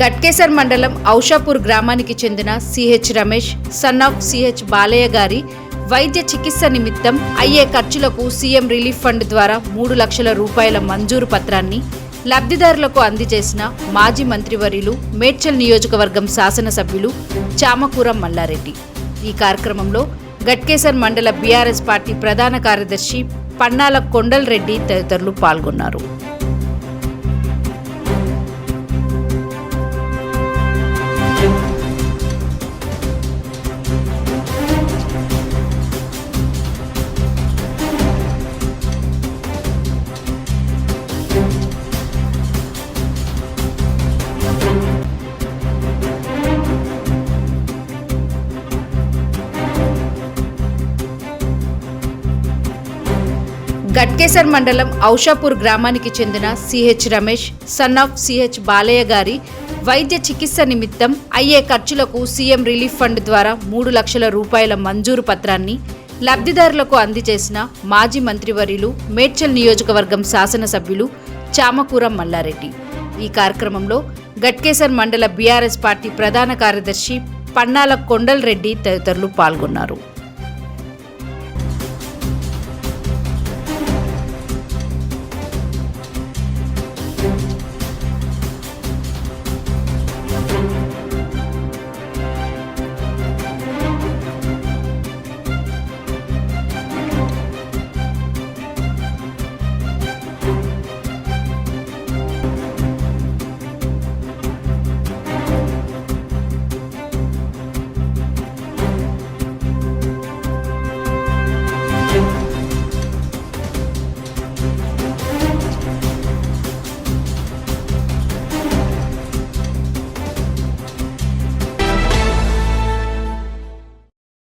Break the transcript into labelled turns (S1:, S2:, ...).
S1: గట్కేసర్ మండలం ఔషాపూర్ గ్రామానికి చెందిన CH Ramesh son of CH Balayya గారి వైద్య చికిత్స నిమిత్తం అయ్యే ఖర్చులకు సీఎం రిలీఫ్ ఫండ్ ద్వారా 3 లక్షల రూపాయల మంజూరు పత్రాన్ని లబ్ధిదారులకు అందజేసిన మాజీ మంత్రివర్యులు మేడ్చల్ నియోజకవర్గం శాసనసభ్యులు చామకూర మల్లారెడ్డి. ఈ కార్యక్రమంలో గట్కేసర్ మండల బీఆర్ఎస్ పార్టీ ప్రధాన కార్యదర్శి పన్నాల కొండల్ రెడ్డి తదితరులు పాల్గొన్నారు. గట్కేసర్ మండలం ఔషాపూర్ గ్రామానికి చెందిన CH Ramesh son of CH Balayya గారి వైద్య చికిత్స నిమిత్తం అయ్యే ఖర్చులకు సీఎం రిలీఫ్ ఫండ్ ద్వారా 3 లక్షల రూపాయల మంజూరు పత్రాన్ని లబ్ధిదారులకు అందజేసిన మాజీ మంత్రివర్యులు మేడ్చల్ నియోజకవర్గం శాసనసభ్యులు చామకూర మల్లారెడ్డి. ఈ కార్యక్రమంలో గట్కేసర్ మండల బీఆర్ఎస్ పార్టీ ప్రధాన కార్యదర్శి పన్నాల కొండల్ రెడ్డి తదితరులు పాల్గొన్నారు.